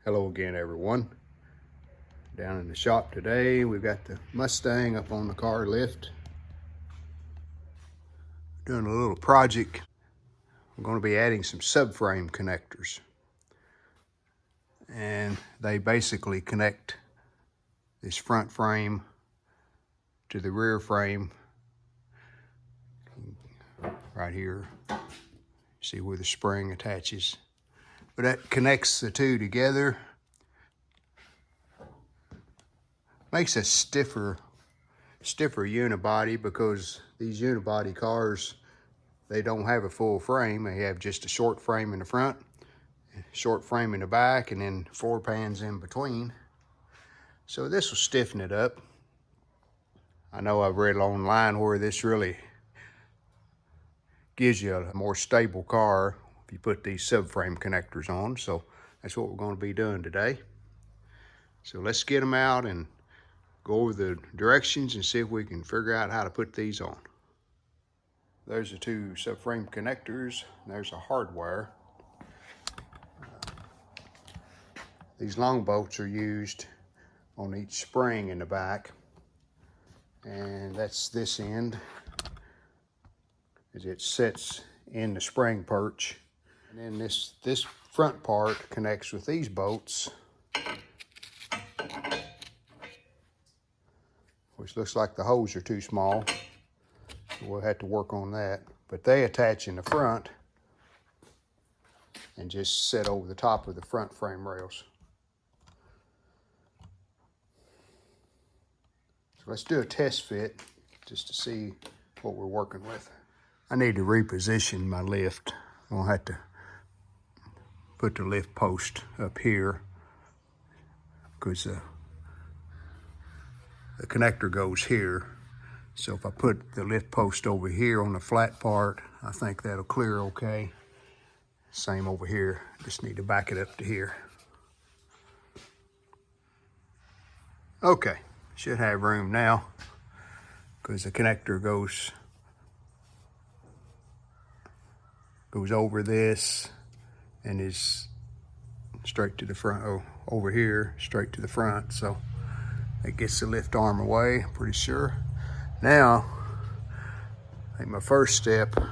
Hello again, everyone. Down in the shop today, we've got the Mustang up on the car lift. Doing a little project. I'm going to be adding some subframe connectors. And they basically connect this front frame to the rear frame right here. See where the spring attaches. But that connects the two together. Makes a stiffer unibody, because these unibody cars, they don't have a full frame. They have just a short frame in the front, short frame in the back, and then 4 pans in between. So this will stiffen it up. I know I've read online where this really gives you a more stable car if you put these subframe connectors on. So that's what we're going to be doing today. So let's get them out and go over the directions and see if we can figure out how to put these on. There's the 2 subframe connectors. There's a hardwire. These long bolts are used on each spring in the back. And that's this end, as it sits in the spring perch. And then this front part connects with these bolts, which looks like the holes are too small. So we'll have to work on that. But they attach in the front and just sit over the top of the front frame rails. So let's do a test fit just to see what we're working with. I need to reposition my lift. I'm gonna have to put the lift post up here, because the connector goes here. So if I put the lift post over here on the flat part, I think that'll clear okay. Same over here, just need to back it up to here. Okay, should have room now, because the connector goes over this and is straight to the front, over here, straight to the front. So it gets the lift arm away, I'm pretty sure. Now, I think my first step, I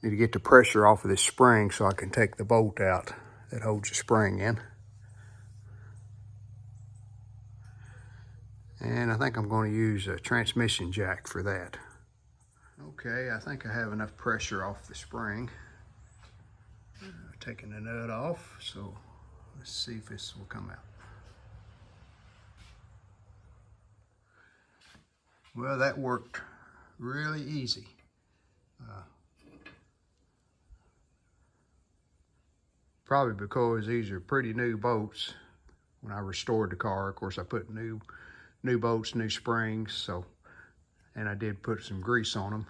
need to get the pressure off of this spring so I can take the bolt out that holds the spring in. And I think I'm going to use a transmission jack for that. Okay, I think I have enough pressure off the spring. Taking the nut off, so let's see if this will come out. Well, that worked really easy. Probably because these are pretty new bolts. When I restored the car, of course, I put new bolts, new springs, so, and I did put some grease on them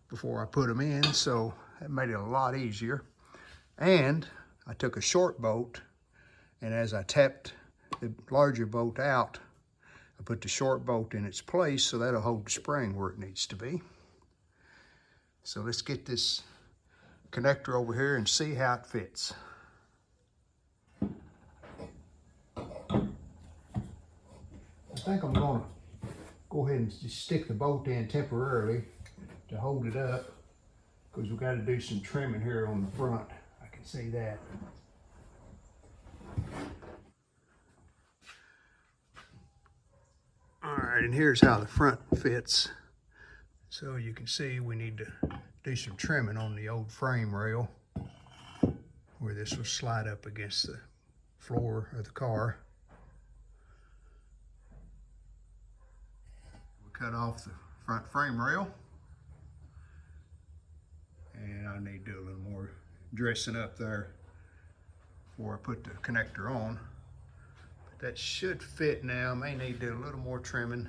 before I put them in, so that made it a lot easier. And I took a short bolt, and as I tapped the larger bolt out, I put the short bolt in its place, so that'll hold the spring where it needs to be. So let's get this connector over here and see how it fits. I think I'm gonna go ahead and just stick the bolt in temporarily to hold it up, because we've got to do some trimming here on the front. I can see that. All right, and here's how the front fits. So you can see we need to do some trimming on the old frame rail where this will slide up against the floor of the car. We cut off the front frame rail, and I need to do a little more dressing up there before I put the connector on. But that should fit now. May need to do a little more trimming.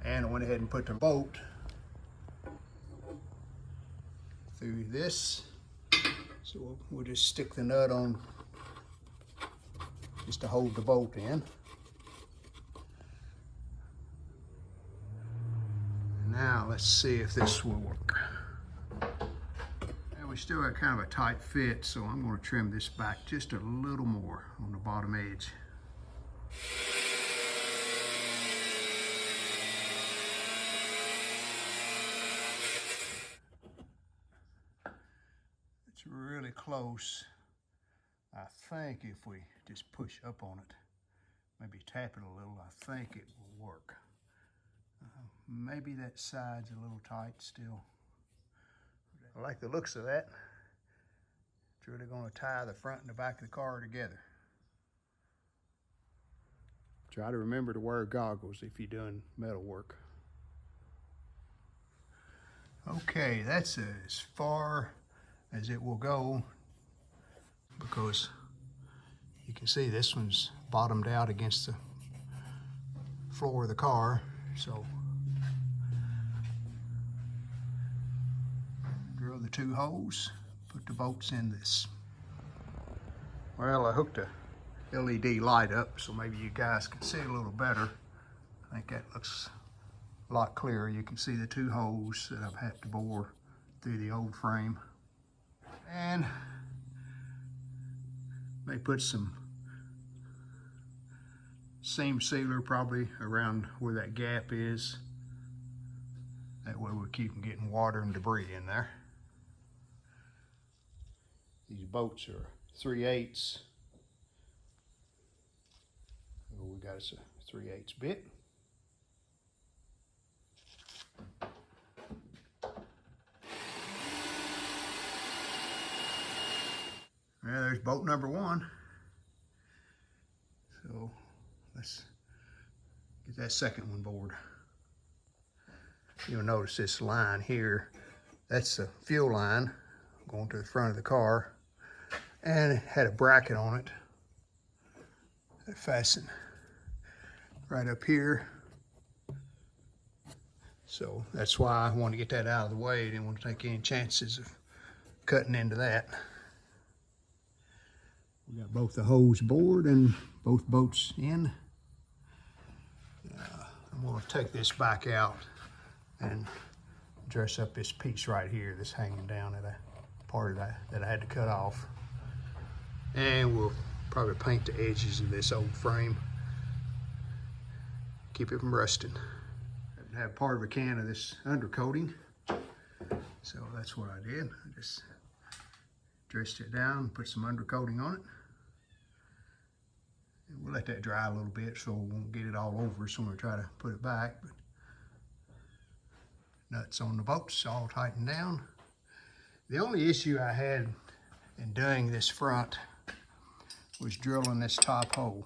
And I went ahead and put the bolt through this. So we'll just stick the nut on just to hold the bolt in. And now let's see if this will work. And we we still got kind of a tight fit, so I'm going to trim this back just a little more on the bottom edge. It's really close. I think if we just push up on it, maybe tap it a little, I think it will work. Maybe that side's a little tight still. I like the looks of that. It's really going to tie the front and the back of the car together. Try to remember to wear goggles if you're doing metal work. Okay, that's as far as it will go, because you can see this one's bottomed out against the floor of the car. So drill the 2 holes, put the bolts in this. Well, I hooked a LED light up so maybe you guys can see a little better. I think that looks a lot clearer. You can see the 2 holes that I've had to bore through the old frame. And may put some seam sealer probably around where that gap is. That way we'll keep from getting water and debris in there. These bolts are 3/8. We got us a 3/8 bit. Well, there's bolt number 1. So let's get that second one bored. You'll notice this line here, that's the fuel line going to the front of the car, and it had a bracket on it that fastened right up here. So that's why I wanted to get that out of the way. I didn't want to take any chances of cutting into that. We got both the holes bored and both bolts in. I'm going to take this back out and dress up this piece right here that's hanging down at a part of that I had to cut off. And we'll probably paint the edges of this old frame, keep it from rusting. I have part of a can of this undercoating, so that's what I did. I just dressed it down and put some undercoating on it. And we'll let that dry a little bit so we won't get it all over so when we try to put it back. But nuts on the bolts all tightened down. The only issue I had in doing this front was drilling this top hole.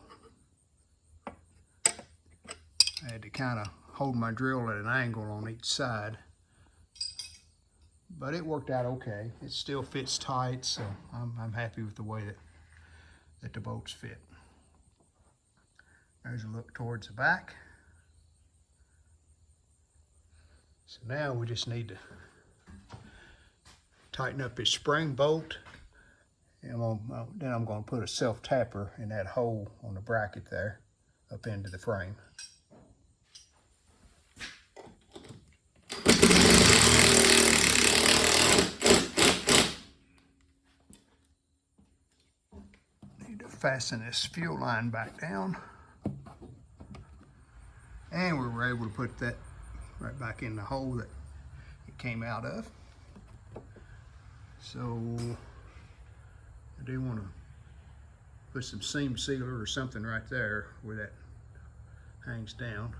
I had to kind of hold my drill at an angle on each side, but it worked out okay. It still fits tight, so I'm happy with the way that the bolts fit. There's a look towards the back. So now we just need to tighten up this spring bolt, and then I'm going to put a self-tapper in that hole on the bracket there up into the frame. Need to fasten this fuel line back down, and we were able to put that right back in the hole that it came out of. So I do want to put some seam sealer or something right there where that hangs down.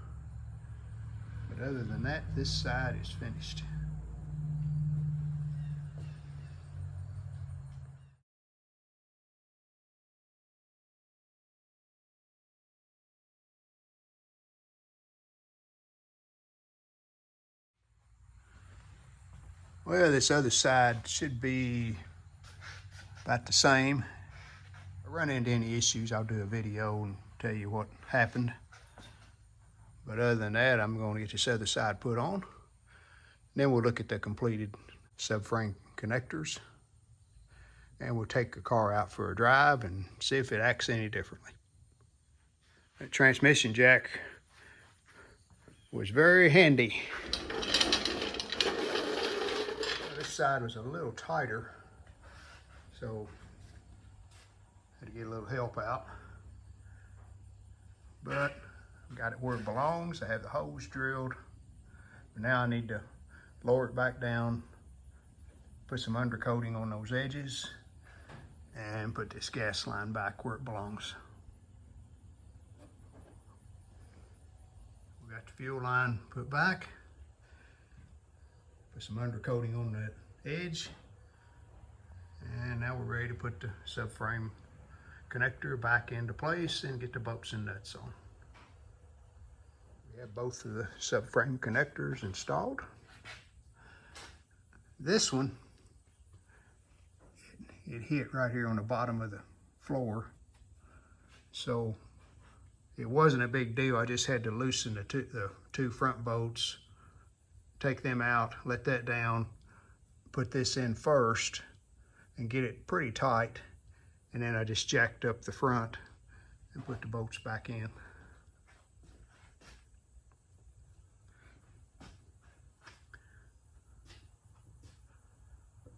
But other than that, this side is finished. Well, this other side should be about the same. If I run into any issues, I'll do a video and tell you what happened. But other than that, I'm going to get this other side put on. Then we'll look at the completed subframe connectors. And we'll take the car out for a drive and see if it acts any differently. That transmission jack was very handy. This side was a little tighter So had to get a little help out. But got it where it belongs. I have the hose drilled. But now I need to lower it back down, put some undercoating on those edges, and put this gas line back where it belongs. We got the fuel line put back. Put some undercoating on that edge. And now we're ready to put the subframe connector back into place and get the bolts and nuts on. We have both of the subframe connectors installed. This one, it hit right here on the bottom of the floor. So it wasn't a big deal. I just had to loosen the two front bolts, take them out, let that down, put this in first and get it pretty tight. And then I just jacked up the front and put the bolts back in.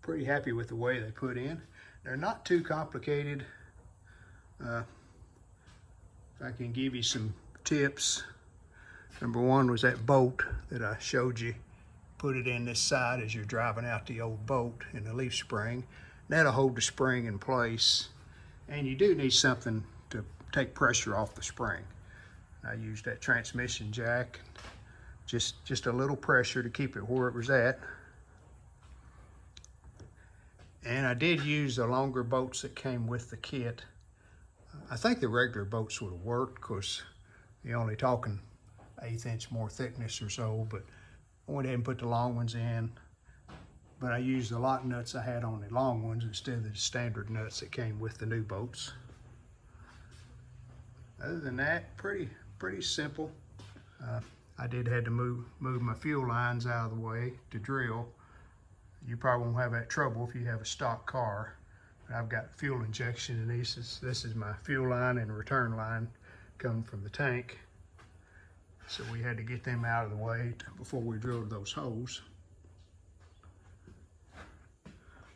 Pretty happy with the way they put in. They're not too complicated. If I can give you some tips. Number one was that bolt that I showed you. Put it in this side as you're driving out the old bolt in the leaf spring. That'll hold the spring in place. And you do need something to take pressure off the spring. I used that transmission jack, just a little pressure to keep it where it was at. And I did use the longer bolts that came with the kit. I think the regular bolts would have worked because you're only talking 1/8 inch more thickness or so, but I went ahead and put the long ones in. But I used the lock nuts I had on the long ones instead of the standard nuts that came with the new bolts. Other than that, pretty simple. I did have to move my fuel lines out of the way to drill. You probably won't have that trouble if you have a stock car. I've got fuel injection in these. This is my fuel line and return line coming from the tank. So we had to get them out of the way before we drilled those holes.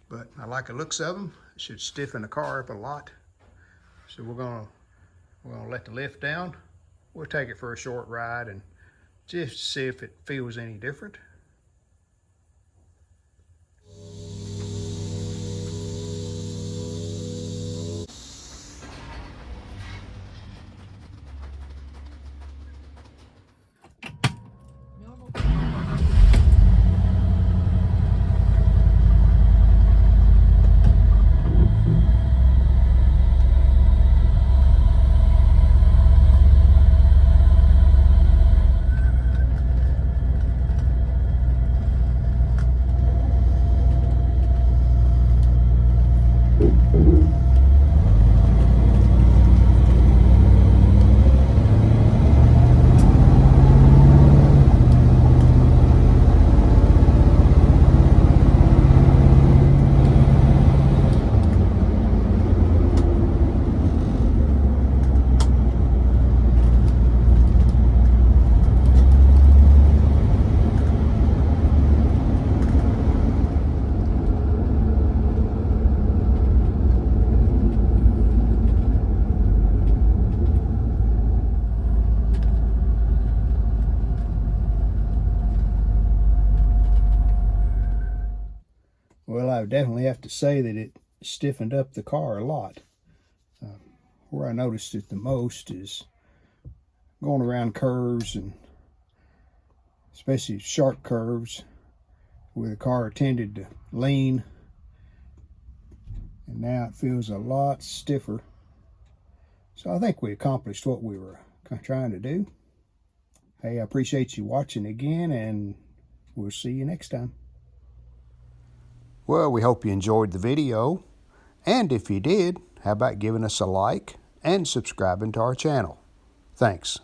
But I like the looks of them. It should stiffen the car up a lot. So we're gonna let the lift down. We'll take it for a short ride and just see if it feels any different. Well, I would definitely have to say that it stiffened up the car a lot. Where I noticed it the most is going around curves, and especially sharp curves where the car tended to lean. And now it feels a lot stiffer. So I think we accomplished what we were trying to do. Hey, I appreciate you watching again, and we'll see you next time. Well, we hope you enjoyed the video. And if you did, how about giving us a like and subscribing to our channel? Thanks.